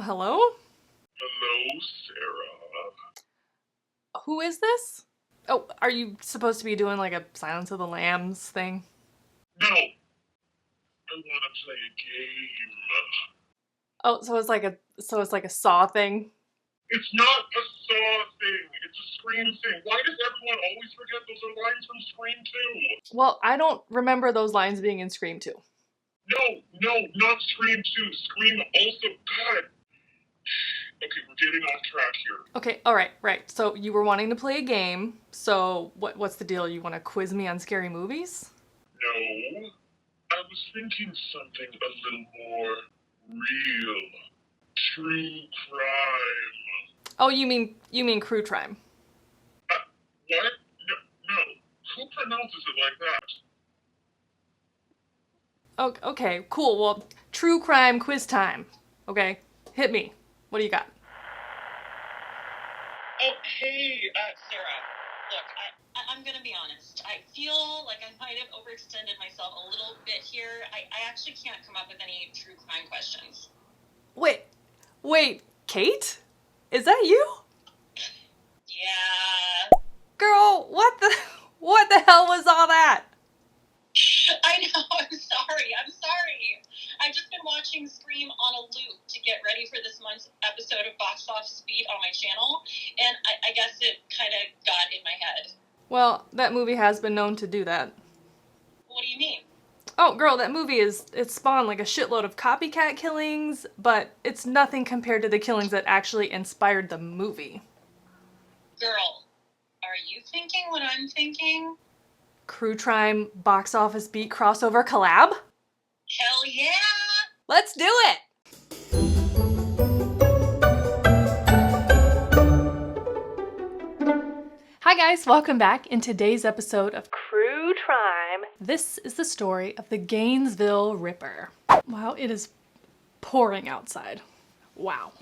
Hello? Hello, Sarah. Who is this? Oh, are you supposed to be doing like a Silence of the Lambs thing? No. I want to play a game. Oh, so it's like a Saw thing? It's not a Saw thing. It's a Scream thing. Why does everyone always forget those are lines from Scream 2? Well, I don't remember those lines being in Scream 2. No, not Scream 2. Scream also. God. Okay, we're getting off track here. Okay, alright, right. So you were wanting to play a game, so what's the deal? You want to quiz me on scary movies? No. I was thinking something a little more real. True crime. Oh, you mean Crue Trime. What? No. Who pronounces it like that? Okay, cool. Well, true crime quiz time. Okay, hit me. What do you got? Oh, hey, Sarah, look, I'm gonna be honest. I feel like I might have overextended myself a little bit here. I actually can't come up with any true crime questions. Wait, Kate? Is that you? Yeah. Girl, what the hell was all that? I know, I'm sorry. I've just been watching Scream on a loop to get ready for this month's episode of Box Office Beat on my channel, and I guess it kind of got in my head. Well, that movie has been known to do that. What do you mean? Oh, girl, that movie it spawned like a shitload of copycat killings, but it's nothing compared to the killings that actually inspired the movie. Girl, are you thinking what I'm thinking? Crue Trime Box Office Beat crossover collab? Hell yeah! Let's do it! Hi guys, welcome back. In today's episode of Crue Trime, this is the story of the Gainesville Ripper. Wow, it is pouring outside. Wow.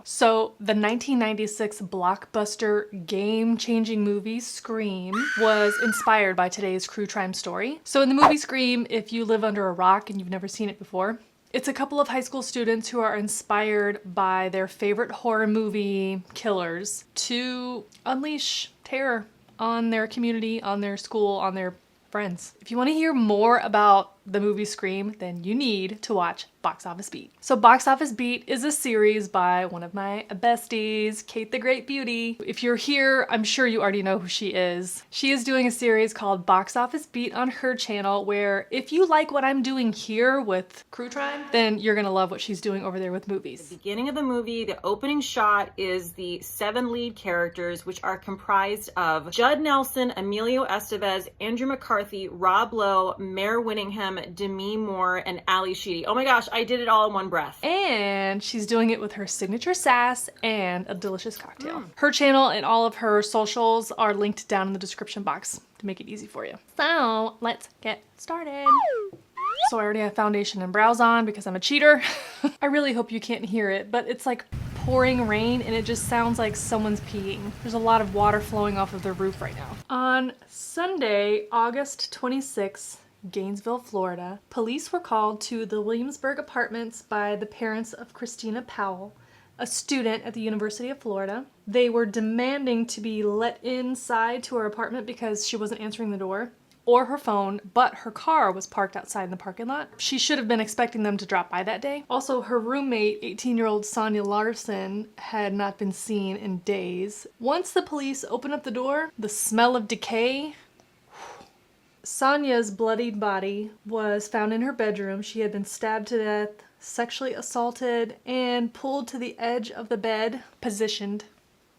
So the 1996 blockbuster game-changing movie Scream was inspired by today's Crue Trime story. So in the movie Scream, if you live under a rock and you've never seen it before, it's a couple of high school students who are inspired by their favorite horror movie killers to unleash terror on their community, on their school, on their friends. If you want to hear more about the movie Scream, then you need to watch Box Office Beat. So Box Office Beat is a series by one of my besties, Cate the Great Beauty. If you're here, I'm sure you already know who she is. She is doing a series called Box Office Beat on her channel where if you like what I'm doing here with Crue Trime, then you're gonna love what she's doing over there with movies. The beginning of the movie, the opening shot is the 7 lead characters, which are comprised of Judd Nelson, Emilio Estevez, Andrew McCarthy, Rob Lowe, Mare Winningham, Demi Moore, and Ali Sheedy. Oh my gosh, I did it all in one breath. And she's doing it with her signature sass and a delicious cocktail. Her channel and all of her socials are linked down in the description box to make it easy for you. So let's get started. So I already have foundation and brows on because I'm a cheater. I really hope you can't hear it, but it's like pouring rain and it just sounds like someone's peeing. There's a lot of water flowing off of the roof right now. On Sunday, August 26th, Gainesville, Florida, police were called to the Williamsburg apartments by the parents of Christina Powell, a student at the University of Florida. They were demanding to be let inside to her apartment because she wasn't answering the door or her phone, but her car was parked outside in the parking lot. She should have been expecting them to drop by that day. Also, her roommate, 18-year-old Sonia Larson, had not been seen in days. Once the police opened up the door, the smell of decay. Sonia's bloodied body was found in her bedroom. She had been stabbed to death, sexually assaulted, and pulled to the edge of the bed, positioned.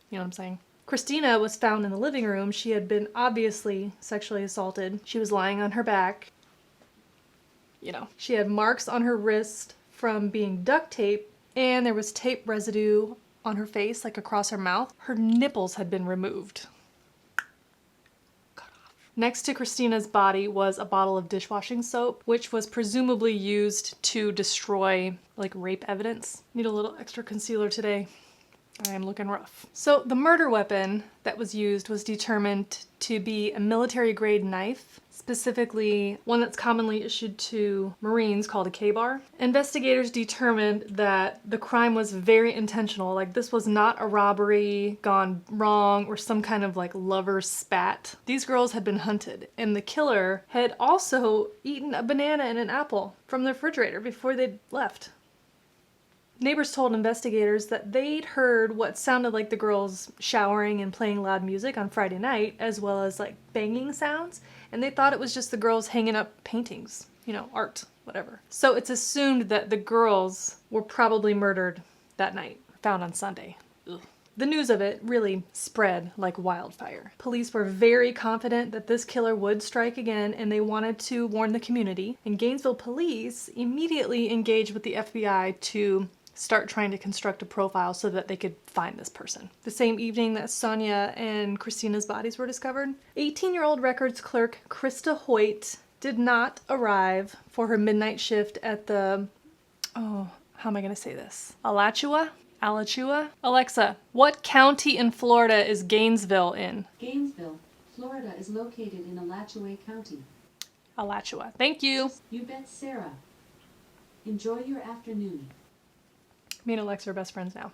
You know what I'm saying? Christina was found in the living room. She had been obviously sexually assaulted. She was lying on her back. You know, she had marks on her wrist from being duct taped, and there was tape residue on her face, like across her mouth. Her nipples had been removed. Next to Christina's body was a bottle of dishwashing soap, which was presumably used to destroy, like, rape evidence. Need a little extra concealer today. I am looking rough. So the murder weapon that was used was determined to be a military-grade knife, specifically one that's commonly issued to Marines called a K-bar. Investigators determined that the crime was very intentional, like this was not a robbery gone wrong or some kind of like lover's spat. These girls had been hunted, and the killer had also eaten a banana and an apple from the refrigerator before they left. Neighbors told investigators that they'd heard what sounded like the girls showering and playing loud music on Friday night, as well as like banging sounds, and they thought it was just the girls hanging up paintings, you know, art, whatever. So it's assumed that the girls were probably murdered that night, found on Sunday. Ugh. The news of it really spread like wildfire. Police were very confident that this killer would strike again, and they wanted to warn the community. And Gainesville police immediately engaged with the FBI to start trying to construct a profile so that they could find this person. The same evening that Sonia and Christina's bodies were discovered, 18-year-old records clerk Krista Hoyt did not arrive for her midnight shift at the, how am I going to say this? Alachua? Alexa, what county in Florida is Gainesville in? Gainesville, Florida is located in Alachua County. Alachua. Thank you. You bet, Sarah. Enjoy your afternoon. Me and Alexa are best friends now.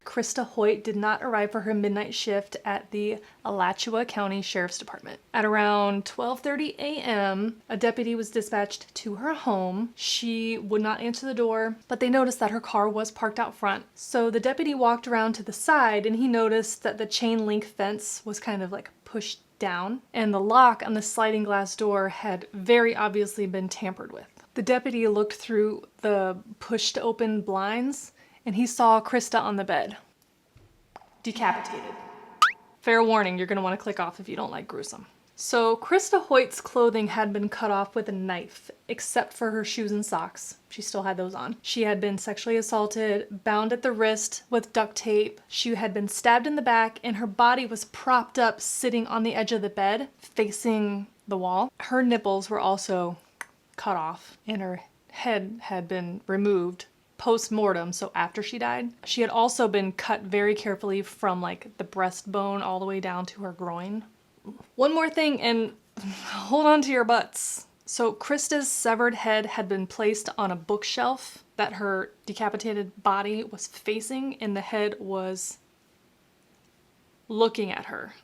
Krista Hoyt did not arrive for her midnight shift at the Alachua County Sheriff's Department. At around 12:30 a.m., a deputy was dispatched to her home. She would not answer the door, but they noticed that her car was parked out front. So the deputy walked around to the side, and he noticed that the chain link fence was kind of like pushed down, and the lock on the sliding glass door had very obviously been tampered with. The deputy looked through the pushed open blinds, and he saw Krista on the bed, decapitated. Fair warning, you're going to want to click off if you don't like gruesome. So Krista Hoyt's clothing had been cut off with a knife, except for her shoes and socks. She still had those on. She had been sexually assaulted, bound at the wrist with duct tape. She had been stabbed in the back, and her body was propped up sitting on the edge of the bed, facing the wall. Her nipples were also cut off, and her head had been removed post-mortem, so after she died. She had also been cut very carefully from like the breastbone all the way down to her groin. One more thing, and hold on to your butts. So Krista's severed head had been placed on a bookshelf that her decapitated body was facing, and the head was looking at her.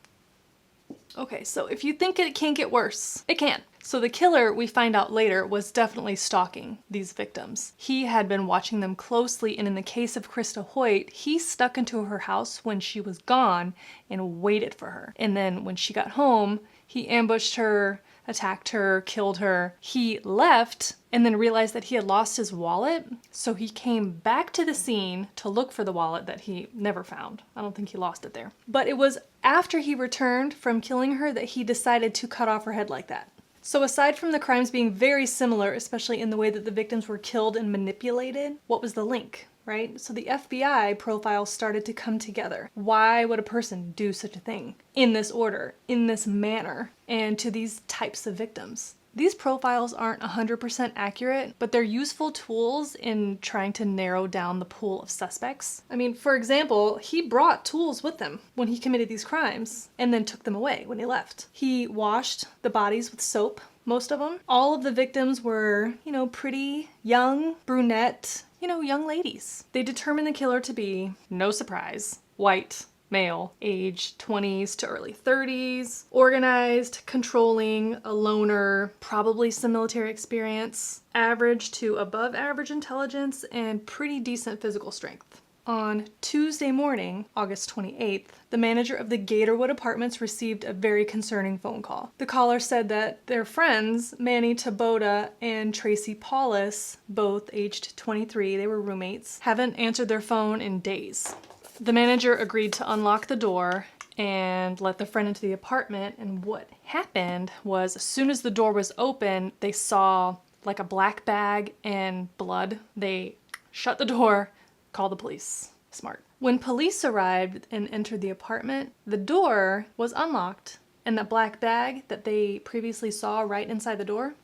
Okay, so if you think it can't get worse, it can. So the killer, we find out later, was definitely stalking these victims. He had been watching them closely, and in the case of Krista Hoyt, he stuck into her house when she was gone and waited for her. And then when she got home, he ambushed her, attacked her, killed her. He left and then realized that he had lost his wallet, so he came back to the scene to look for the wallet that he never found. I don't think he lost it there. But it was after he returned from killing her that he decided to cut off her head like that. So aside from the crimes being very similar, especially in the way that the victims were killed and manipulated, what was the link, right? So the FBI profiles started to come together. Why would a person do such a thing in this order, in this manner, and to these types of victims? These profiles aren't 100% accurate, but they're useful tools in trying to narrow down the pool of suspects. I mean, for example, he brought tools with him when he committed these crimes and then took them away when he left. He washed the bodies with soap, most of them. All of the victims were, pretty young, brunette, young ladies. They determined the killer to be, no surprise, white, male, age 20s to early 30s, organized, controlling, a loner, probably some military experience, average to above average intelligence, and pretty decent physical strength. On Tuesday morning, August 28th, the manager of the Gatorwood Apartments received a very concerning phone call. The caller said that their friends, Manny Taboda and Tracy Paulus, both aged 23, they were roommates, haven't answered their phone in days. The manager agreed to unlock the door and let the friend into the apartment, and what happened was as soon as the door was open, they saw like a black bag and blood. They shut the door, called the police. Smart. When police arrived and entered the apartment, the door was unlocked, and the black bag that they previously saw right inside the door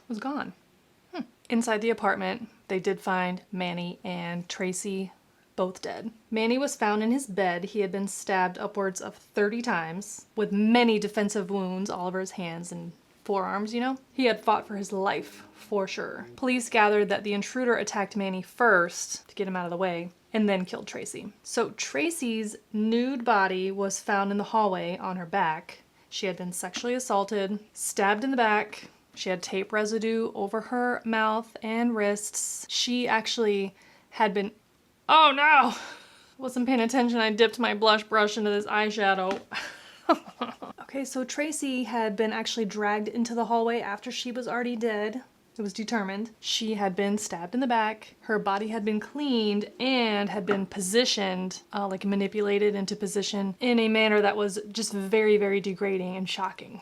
was gone. Inside the apartment, they did find Manny and Tracy both dead. Manny was found in his bed. He had been stabbed upwards of 30 times with many defensive wounds all over his hands and forearms, you know? He had fought for his life, for sure. Police gathered that the intruder attacked Manny first to get him out of the way, and then killed Tracy. So Tracy's nude body was found in the hallway on her back. She had been sexually assaulted, stabbed in the back. She had tape residue over her mouth and wrists. She actually had been... Oh no! Wasn't paying attention. I dipped my blush brush into this eyeshadow. Okay, so Tracy had been actually dragged into the hallway after she was already dead. It was determined. She had been stabbed in the back. Her body had been cleaned and had been positioned, like manipulated into position in a manner that was just very, very degrading and shocking.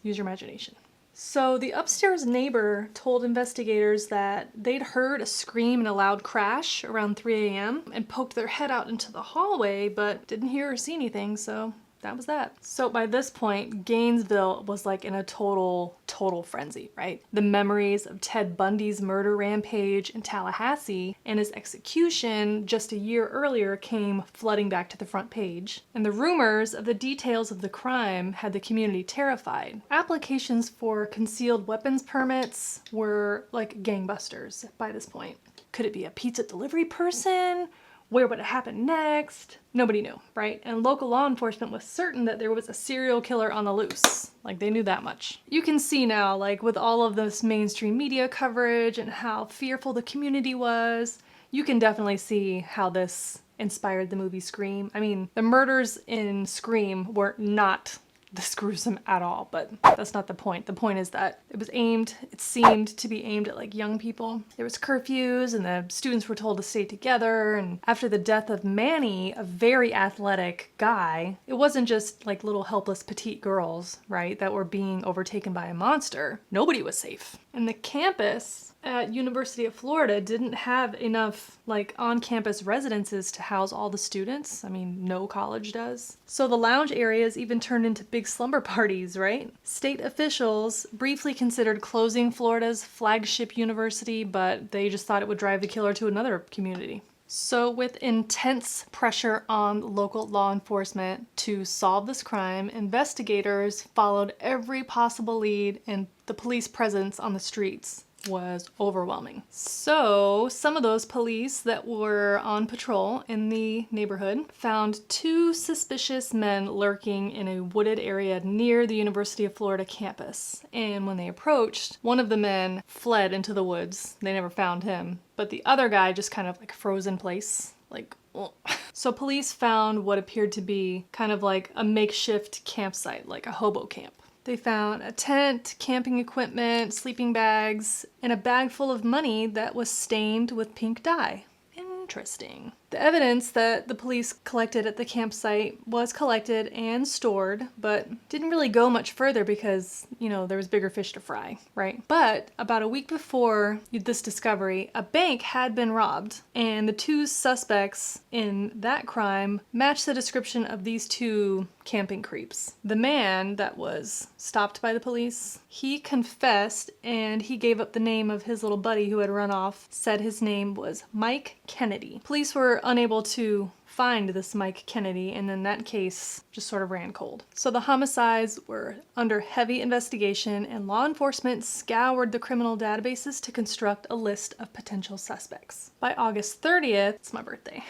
Use your imagination. So the upstairs neighbor told investigators that they'd heard a scream and a loud crash around 3 a.m. and poked their head out into the hallway, but didn't hear or see anything, so that was that. So by this point, Gainesville was like in a total frenzy, right? The memories of Ted Bundy's murder rampage in Tallahassee and his execution just a year earlier came flooding back to the front page. And the rumors of the details of the crime had the community terrified. Applications for concealed weapons permits were like gangbusters by this point. Could it be a pizza delivery person? Where would it happen next? Nobody knew, right? And local law enforcement was certain that there was a serial killer on the loose. Like, they knew that much. You can see now, like, with all of this mainstream media coverage and how fearful the community was, you can definitely see how this inspired the movie Scream. I mean, the murders in Scream were not this gruesome at all, but that's not the point. The point is that it seemed to be aimed at like young people. There was curfews and the students were told to stay together, and after the death of Manny, a very athletic guy, it wasn't just like little helpless petite girls, right, that were being overtaken by a monster. Nobody was safe. And the campus at University of Florida didn't have enough like on-campus residences to house all the students. I mean, no college does. So the lounge areas even turned into big slumber parties, right? State officials briefly considered closing Florida's flagship university, but they just thought it would drive the killer to another community. So with intense pressure on local law enforcement to solve this crime, investigators followed every possible lead, and the police presence on the streets was overwhelming. So some of those police that were on patrol in the neighborhood found 2 suspicious men lurking in a wooded area near the University of Florida campus. And when they approached, one of the men fled into the woods. They never found him, but the other guy just kind of like froze in place, like, ugh. So police found what appeared to be kind of like a makeshift campsite, like a hobo camp. They found a tent, camping equipment, sleeping bags, and a bag full of money that was stained with pink dye. Interesting. The evidence that the police collected at the campsite was collected and stored, but didn't really go much further because, you know, there was bigger fish to fry, right? But about a week before this discovery, a bank had been robbed, and the 2 suspects in that crime matched the description of these 2 camping creeps. The man that was stopped by the police, he confessed, and he gave up the name of his little buddy who had run off, said his name was Mike Kennedy. Police were unable to find this Mike Kennedy, and then that case just sort of ran cold. So the homicides were under heavy investigation, and law enforcement scoured the criminal databases to construct a list of potential suspects. By August 30th, it's my birthday,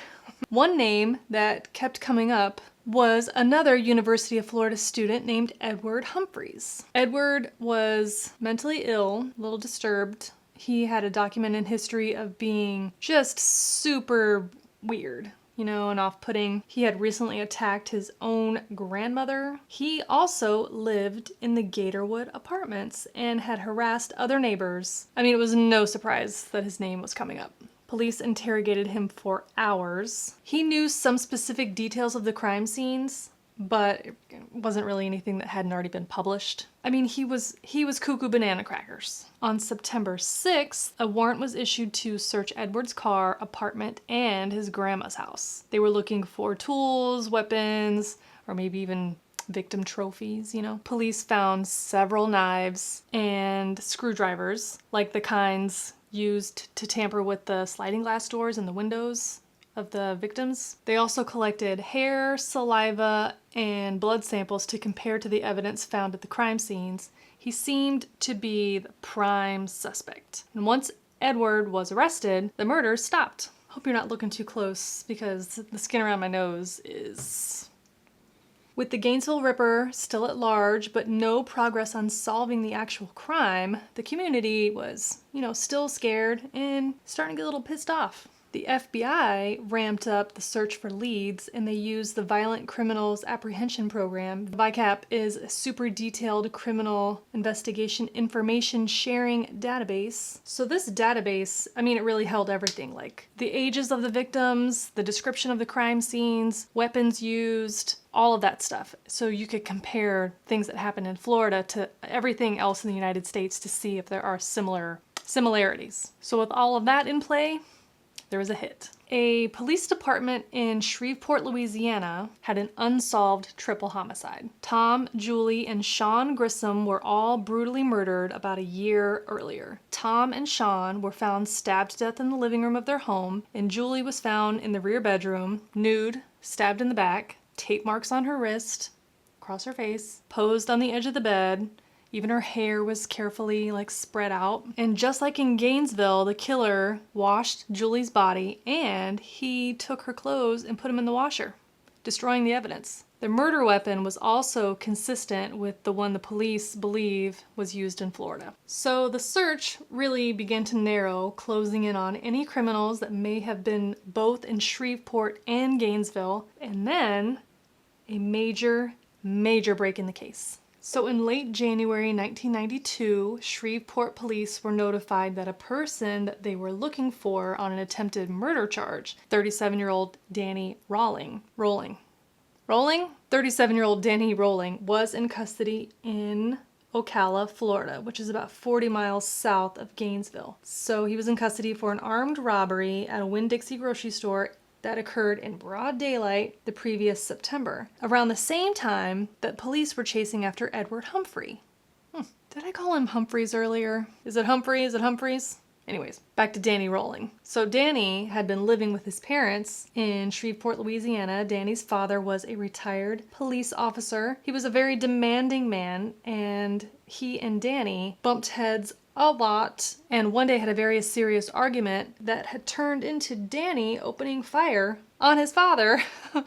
one name that kept coming up was another University of Florida student named Edward Humphries. Edward was mentally ill, a little disturbed. He had a documented history of being just super weird, you know, and off-putting. He had recently attacked his own grandmother. He also lived in the Gatorwood apartments and had harassed other neighbors. I mean, it was no surprise that his name was coming up. Police interrogated him for hours. He knew some specific details of the crime scenes, but it wasn't really anything that hadn't already been published. I mean, he was cuckoo banana crackers. On September 6th, a warrant was issued to search Edward's car, apartment, and his grandma's house. They were looking for tools, weapons, or maybe even victim trophies, you know. Police found several knives and screwdrivers, like the kinds used to tamper with the sliding glass doors and the windows of the victims. They also collected hair, saliva, and blood samples to compare to the evidence found at the crime scenes. He seemed to be the prime suspect. And once Edward was arrested, the murder stopped. Hope you're not looking too close because the skin around my nose is... With the Gainesville Ripper still at large, but no progress on solving the actual crime, the community was, still scared and starting to get a little pissed off. The FBI ramped up the search for leads, and they used the Violent Criminals Apprehension Program. VICAP is a super detailed criminal investigation information sharing database. So this database, it really held everything, like the ages of the victims, the description of the crime scenes, weapons used, all of that stuff. So you could compare things that happened in Florida to everything else in the United States to see if there are similarities. So with all of that in play, there was a hit. A police department in Shreveport, Louisiana had an unsolved triple homicide. Tom, Julie, and Sean Grissom were all brutally murdered about a year earlier. Tom and Sean were found stabbed to death in the living room of their home, and Julie was found in the rear bedroom, nude, stabbed in the back, tape marks on her wrist, across her face, posed on the edge of the bed. Even her hair was carefully spread out. And just like in Gainesville, the killer washed Julie's body and he took her clothes and put them in the washer, destroying the evidence. The murder weapon was also consistent with the one the police believe was used in Florida. So the search really began to narrow, closing in on any criminals that may have been both in Shreveport and Gainesville, and then a major break in the case. So in late January 1992, Shreveport police were notified that a person that they were looking for on an attempted murder charge, 37-year-old Danny Rolling? 37-year-old Danny Rolling was in custody in Ocala, Florida, which is about 40 miles south of Gainesville. So he was in custody for an armed robbery at a Winn-Dixie grocery store that occurred in broad daylight the previous September, around the same time that police were chasing after Edward Humphrey. Did I call him Humphries earlier? Is it Humphrey? Is it Humphries? Anyways, back to Danny Rolling. So Danny had been living with his parents in Shreveport, Louisiana. Danny's father was a retired police officer. He was a very demanding man, and he and Danny bumped heads a lot, and one day had a very serious argument that had turned into Danny opening fire on his father,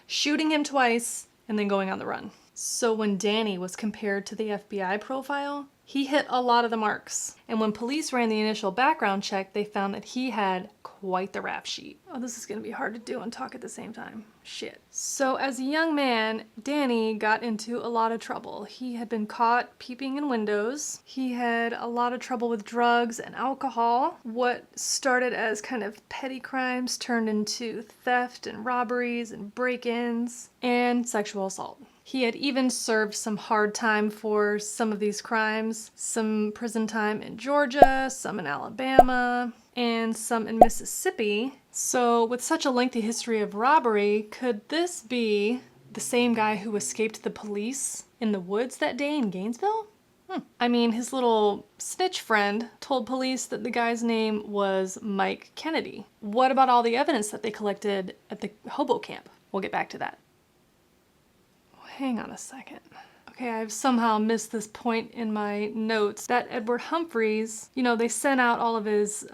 shooting him twice, and then going on the run. So when Danny was compared to the FBI profile, he hit a lot of the marks. And when police ran the initial background check, they found that he had quite the rap sheet. Oh, this is going to be hard to do and talk at the same time. Shit. So as a young man, Danny got into a lot of trouble. He had been caught peeping in windows. He had a lot of trouble with drugs and alcohol. What started as kind of petty crimes turned into theft and robberies and break-ins and sexual assault. He had even served some hard time for some of these crimes, some prison time in Georgia, some in Alabama, and some in Mississippi. So with such a lengthy history of robbery, could this be the same guy who escaped the police in the woods that day in Gainesville? His little snitch friend told police that the guy's name was Mike Kennedy. What about all the evidence that they collected at the hobo camp? We'll get back to that. Hang on a second. Okay, I've somehow missed this point in my notes. That Edward Humphries, they sent out all of his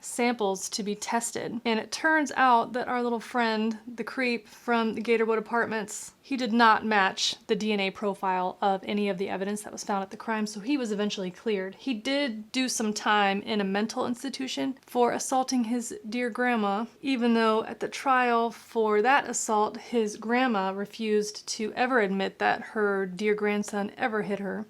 samples to be tested. And it turns out that our little friend, the creep from the Gatorwood Apartments, he did not match the DNA profile of any of the evidence that was found at the crime, so he was eventually cleared. He did do some time in a mental institution for assaulting his dear grandma, even though at the trial for that assault, his grandma refused to ever admit that her dear grandson ever hit her.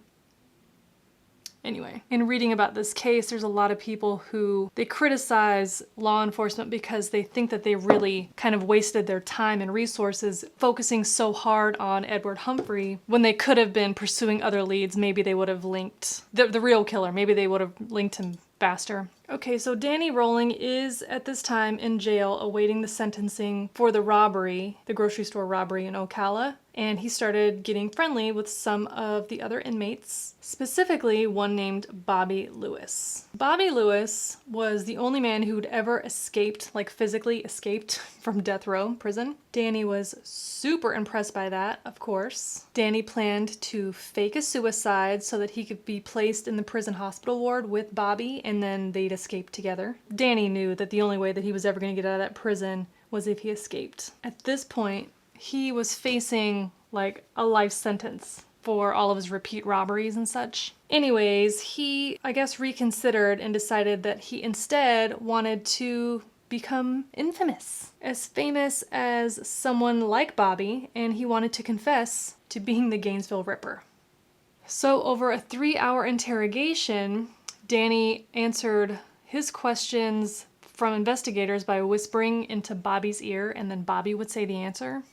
Anyway, in reading about this case, there's a lot of people who they criticize law enforcement because they think that they really kind of wasted their time and resources focusing so hard on Edward Humphrey when they could have been pursuing other leads. Maybe they would have linked the real killer. Maybe they would have linked him faster. Okay, so Danny Rolling is at this time in jail awaiting the sentencing for the robbery, the grocery store robbery in Ocala. and he started getting friendly with some of the other inmates, specifically one named Bobby Lewis. Bobby Lewis was the only man who'd ever escaped, like physically escaped from death row prison. Danny was super impressed by that, of course. Danny planned to fake a suicide so that he could be placed in the prison hospital ward with Bobby, and then they'd escape together. Danny knew that the only way that he was ever going to get out of that prison was if he escaped. At this point, he was facing like a life sentence for all of his repeat robberies and such. Anyways, he, I guess, reconsidered and decided that he instead wanted to become infamous. As famous as someone like Bobby, and he wanted to confess to being the Gainesville Ripper. So over a 3-hour interrogation, Danny answered his questions from investigators by whispering into Bobby's ear, and then Bobby would say the answer.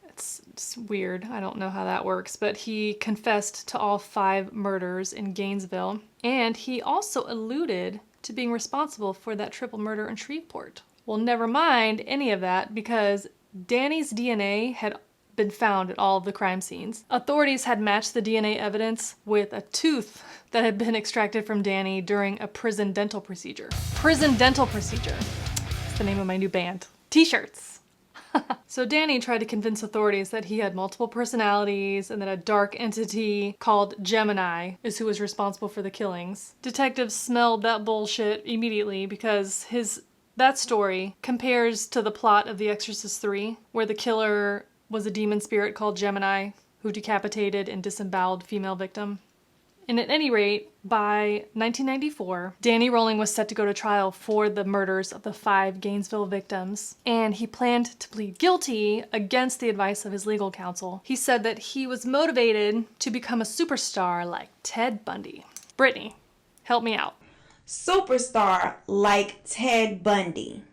It's weird. I don't know how that works, but he confessed to all 5 murders in Gainesville, and he also alluded to being responsible for that triple murder in Shreveport. Well, never mind any of that, because Danny's DNA had been found at all of the crime scenes. Authorities had matched the DNA evidence with a tooth that had been extracted from Danny during a prison dental procedure. Prison dental procedure. It's the name of my new band. T-shirts. So Danny tried to convince authorities that he had multiple personalities and that a dark entity called Gemini is who was responsible for the killings. Detectives smelled that bullshit immediately because that story compares to the plot of The Exorcist 3, where the killer was a demon spirit called Gemini who decapitated and disemboweled female victim. And at any rate, by 1994, Danny Rolling was set to go to trial for the murders of the 5 Gainesville victims, and he planned to plead guilty against the advice of his legal counsel. He said that he was motivated to become a superstar like Ted Bundy. Brittney, help me out. Superstar like Ted Bundy.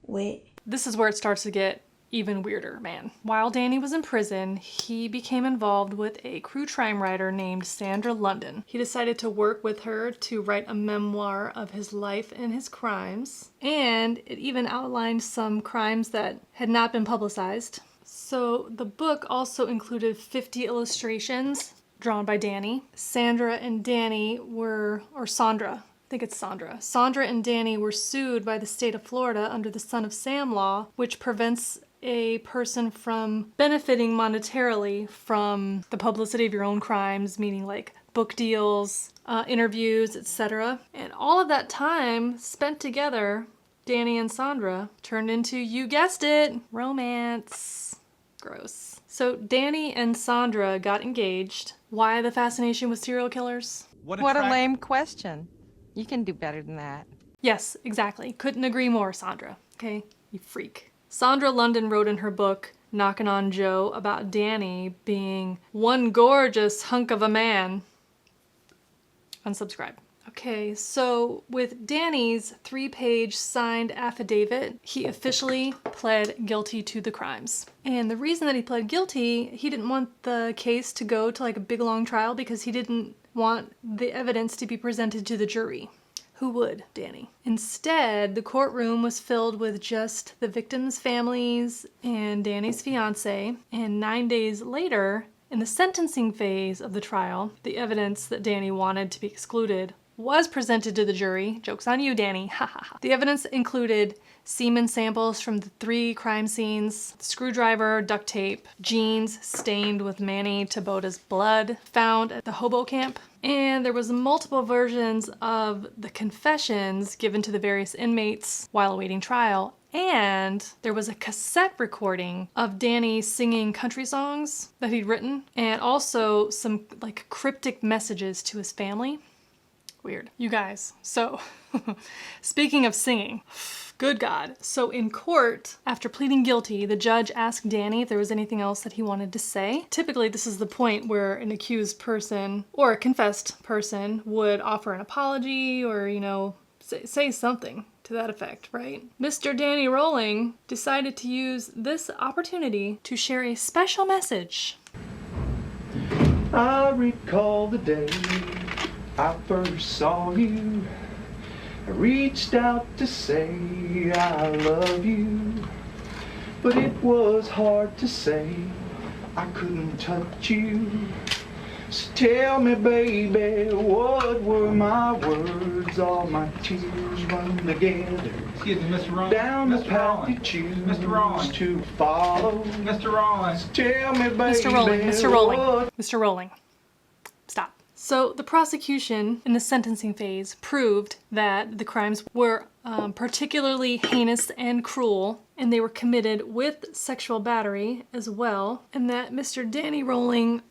Wait. This is where it starts to get even weirder, man. While Danny was in prison, he became involved with a Crue Trime writer named Sandra London. He decided to work with her to write a memoir of his life and his crimes, and it even outlined some crimes that had not been publicized. So the book also included 50 illustrations drawn by Danny. Sandra and Danny were, or Sandra, I think it's Sandra. Sandra and Danny were sued by the state of Florida under the Son of Sam law, which prevents a person from benefiting monetarily from the publicity of your own crimes, meaning like book deals, interviews, etc. And all of that time spent together, Danny and Sandra, turned into, you guessed it, romance. Gross. So Danny and Sandra got engaged. Why the fascination with serial killers? What a lame question. You can do better than that. Yes, exactly. Couldn't agree more, Sandra. Okay? You freak. Sandra London wrote in her book, Knockin' on Joe, about Danny being one gorgeous hunk of a man. Unsubscribe. Okay, so with Danny's 3-page signed affidavit, he officially pled guilty to the crimes. And the reason that he pled guilty, he didn't want the case to go to like a big long trial because he didn't want the evidence to be presented to the jury. Who would, Danny? Instead, the courtroom was filled with just the victims' families and Danny's fiance, and 9 days later, in the sentencing phase of the trial, the evidence that Danny wanted to be excluded was presented to the jury. Joke's on you, Danny. Ha ha ha. The evidence included semen samples from the 3 crime scenes, screwdriver, duct tape, jeans stained with Manny Tabota's blood found at the hobo camp, and there was multiple versions of the confessions given to the various inmates while awaiting trial, and there was a cassette recording of Danny singing country songs that he'd written, and also some like cryptic messages to his family. Weird. You guys, so speaking of singing, good God. So in court, after pleading guilty, the judge asked Danny if there was anything else that he wanted to say. Typically, this is the point where an accused person or a confessed person would offer an apology or, you know, say something to that effect, right? Mr. Danny Rolling decided to use this opportunity to share a special message. I recall the day I first saw you. I reached out to say I love you. but it was hard to say. I couldn't touch you. So tell me, baby, what were my words? All my tears run together. Excuse me, Mr. Rollins. Down the Mr. path Rollins. you choose Mr. Rollins. to follow. Mr. Rollins. Tell me, baby, Mr. Rolling, Mr. Rolling, what- Mr. Rolling. Stop. So the prosecution in the sentencing phase proved that the crimes were particularly heinous and cruel, and they were committed with sexual battery as well, and that Mr. Danny Rolling,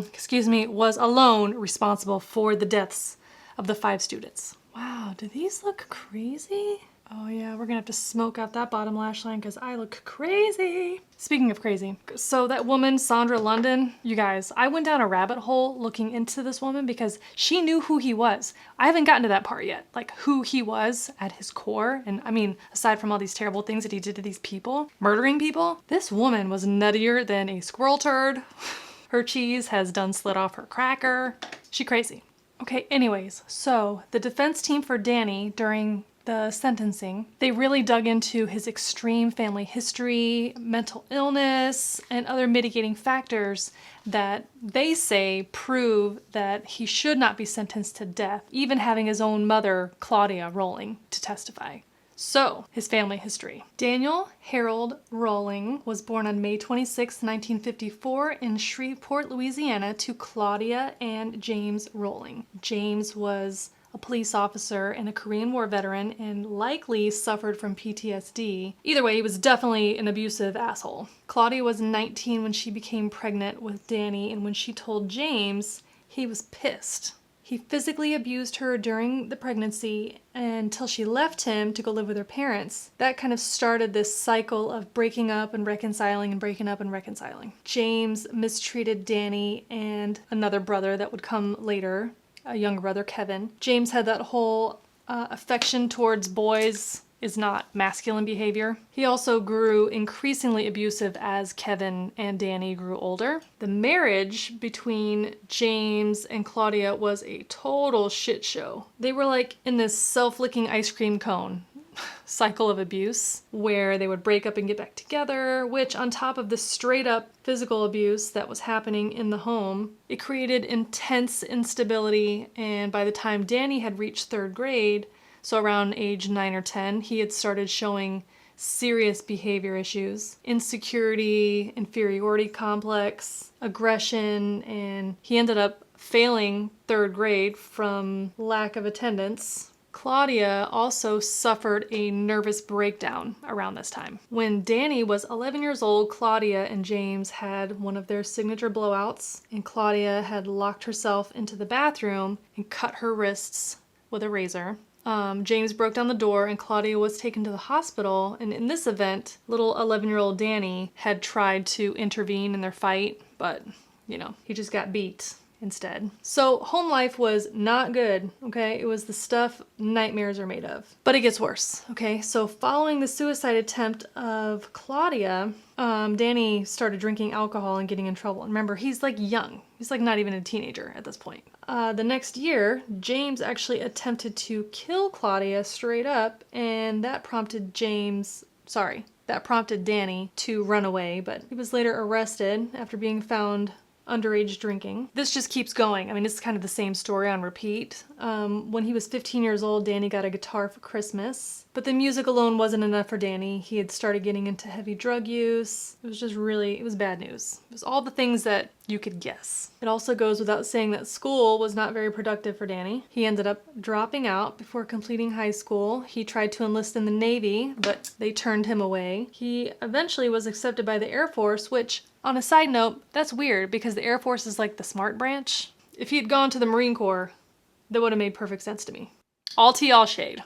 excuse me, was alone responsible for the deaths of the 5 students. Wow, do these look crazy? Oh yeah, we're gonna have to smoke out that bottom lash line because I look crazy. Speaking of crazy, so that woman, Sandra London, you guys, I went down a rabbit hole looking into this woman because she knew who he was. I haven't gotten to that part yet, like who he was at his core. And I mean, aside from all these terrible things that he did to these people, murdering people, this woman was nuttier than a squirrel turd. Her cheese has done slid off her cracker. She crazy. Okay, anyways, so the defense team for Danny during the sentencing, they really dug into his extreme family history, mental illness, and other mitigating factors that they say prove that he should not be sentenced to death, even having his own mother, Claudia, Rolling to testify. So, his family history. Daniel Harold Rolling was born on May 26, 1954 in Shreveport, Louisiana to Claudia and James Rolling. James was a police officer and a Korean War veteran and likely suffered from PTSD. Either way, he was definitely an abusive asshole. Claudia was 19 when she became pregnant with Danny, and when she told James, he was pissed. He physically abused her during the pregnancy until she left him to go live with her parents. That kind of started this cycle of breaking up and reconciling and breaking up and reconciling. James mistreated Danny and another brother that would come later, a younger brother, Kevin. James had that whole affection towards boys is not masculine behavior. He also grew increasingly abusive as Kevin and Danny grew older. The marriage between James and Claudia was a total shit show. They were like in this self-licking ice cream cone cycle of abuse where they would break up and get back together, which on top of the straight up physical abuse that was happening in the home, it created intense instability. And by the time Danny had reached 3rd grade, so around age 9 or 10, he had started showing serious behavior issues, insecurity, inferiority complex, aggression, and he ended up failing 3rd grade from lack of attendance. Claudia also suffered a nervous breakdown around this time. When Danny was 11 years old, Claudia and James had one of their signature blowouts, and Claudia had locked herself into the bathroom and cut her wrists with a razor. James broke down the door and Claudia was taken to the hospital, and in this event, little 11-year-old Danny had tried to intervene in their fight, but, you know, he just got beat instead. So home life was not good, okay? It was the stuff nightmares are made of. But it gets worse, okay? So following the suicide attempt of Claudia, Danny started drinking alcohol and getting in trouble. And remember, he's like young. He's like not even a teenager at this point. The next year, James actually attempted to kill Claudia straight up, and that prompted Danny to run away, but he was later arrested after being found underage drinking. This just keeps going. I mean, it's kind of the same story on repeat. When he was 15 years old, Danny got a guitar for Christmas, but the music alone wasn't enough for Danny. He had started getting into heavy drug use. It was just really, it was bad news. It was all the things that you could guess. It also goes without saying that school was not very productive for Danny. He ended up dropping out before completing high school. He tried to enlist in the Navy, but they turned him away. He eventually was accepted by the Air Force, which, on a side note, that's weird because the Air Force is like the smart branch. If he had gone to the Marine Corps, that would have made perfect sense to me. All tea, all shade.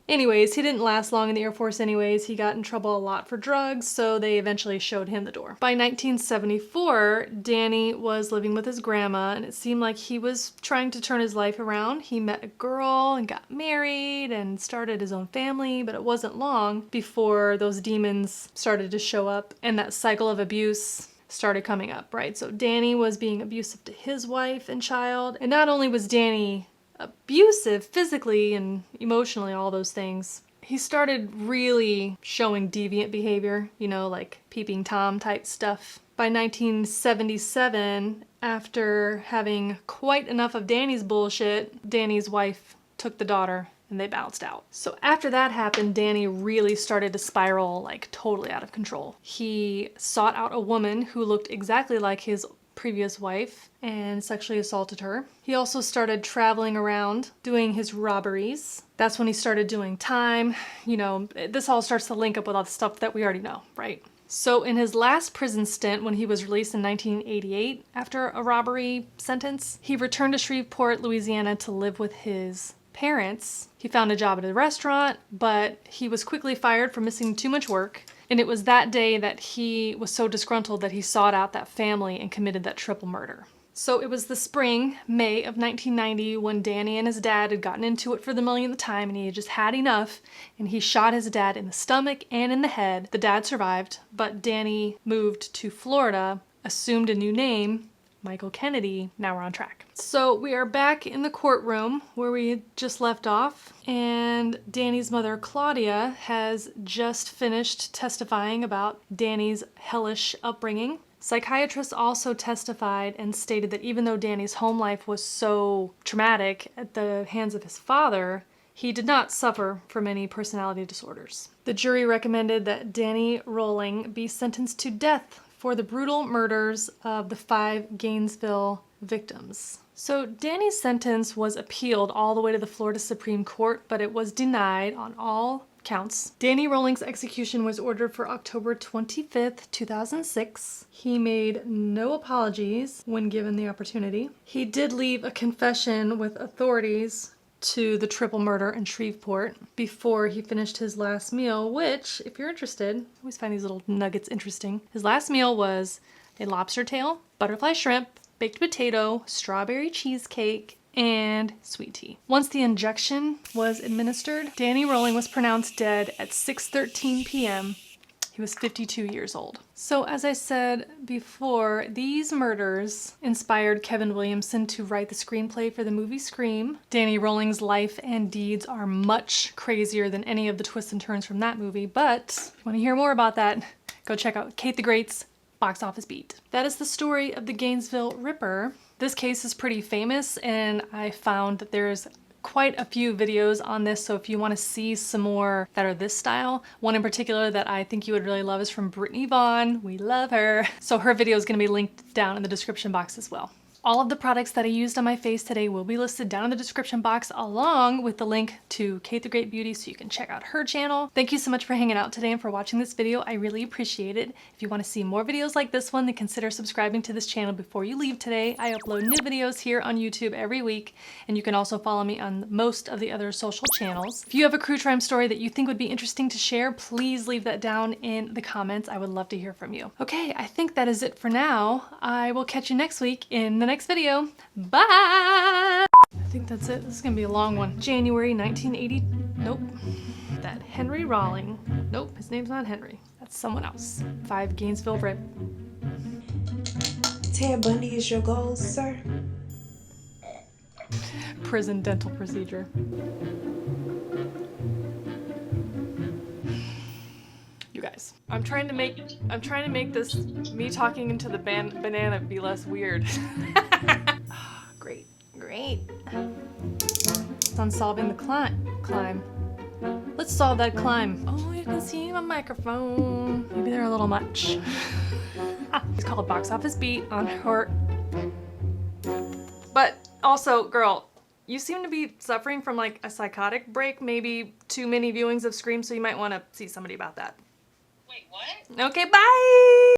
Anyways, he didn't last long in the Air Force anyways. He got in trouble a lot for drugs, so they eventually showed him the door. By 1974, Danny was living with his grandma, and it seemed like he was trying to turn his life around. He met a girl and got married and started his own family, but it wasn't long before those demons started to show up and that cycle of abuse started coming up, right? So Danny was being abusive to his wife and child, and not only was Danny abusive physically and emotionally, all those things, he started really showing deviant behavior, you know, like peeping Tom type stuff. By 1977, after having quite enough of Danny's bullshit, Danny's wife took the daughter and they bounced out. So after that happened, Danny really started to spiral like totally out of control. He sought out a woman who looked exactly like his previous wife and sexually assaulted her. He also started traveling around doing his robberies. That's when he started doing time. You know, this all starts to link up with all the stuff that we already know, right? So in his last prison stint, when he was released in 1988 after a robbery sentence, he returned to Shreveport, Louisiana to live with his parents. He found a job at a restaurant, but he was quickly fired for missing too much work. And it was that day that he was so disgruntled that he sought out that family and committed that triple murder. So it was the spring, May of 1990, when Danny and his dad had gotten into it for the millionth time and he had just had enough, and he shot his dad in the stomach and in the head. The dad survived, but Danny moved to Florida, assumed a new name, Michael Kennedy. Now we're on track. So we are back in the courtroom where we had just left off, and Danny's mother, Claudia, has just finished testifying about Danny's hellish upbringing. Psychiatrists also testified and stated that even though Danny's home life was so traumatic at the hands of his father, he did not suffer from any personality disorders. The jury recommended that Danny Rolling be sentenced to death for the brutal murders of the 5 Gainesville victims. So Danny's sentence was appealed all the way to the Florida Supreme Court, but it was denied on all counts. Danny Rolling's execution was ordered for October 25th, 2006. He made no apologies when given the opportunity. He did leave a confession with authorities to the triple murder in Shreveport before he finished his last meal, which, if you're interested, I always find these little nuggets interesting. His last meal was a lobster tail, butterfly shrimp, baked potato, strawberry cheesecake, and sweet tea. Once the injection was administered, Danny Rolling was pronounced dead at 6:13 p.m. He was 52 years old. So as I said before, these murders inspired Kevin Williamson to write the screenplay for the movie Scream. Danny Rolling's life and deeds are much crazier than any of the twists and turns from that movie, but if you want to hear more about that, go check out Cate the Great's Box Office Beat. That is the story of the Gainesville Ripper. This case is pretty famous, and I found that there's quite a few videos on this, so if you want to see some more that are this style, one in particular that I think you would really love is from Brittney Vaughn. We love her. So her video is going to be linked down in the description box as well. All of the products that I used on my face today will be listed down in the description box, along with the link to Cate the Great Beauty, so you can check out her channel. Thank you so much for hanging out today and for watching this video. I really appreciate it. If you want to see more videos like this one, then consider subscribing to this channel before you leave today. I upload new videos here on YouTube every week, and you can also follow me on most of the other social channels. If you have a Crue Trime story that you think would be interesting to share, please leave that down in the comments. I would love to hear from you. Okay, I think that is it for now. I will catch you next week in the next video. Bye! I think that's it. This is gonna be a long one. January 1980. Nope. That Henry Rolling. Nope, his name's not Henry. That's someone else. 5 Gainesville Rip. Ted Bundy is your goal, sir? Prison dental procedure. You guys, I'm trying to make this me talking into the banana be less weird. Great. It's on solving the climb. Let's solve that climb. Oh, you can see my microphone. Maybe they're a little much. It's called Box Office Beat on her. But also, girl, you seem to be suffering from like a psychotic break, maybe too many viewings of Scream, so you might want to see somebody about that. Wait, what? Okay, bye!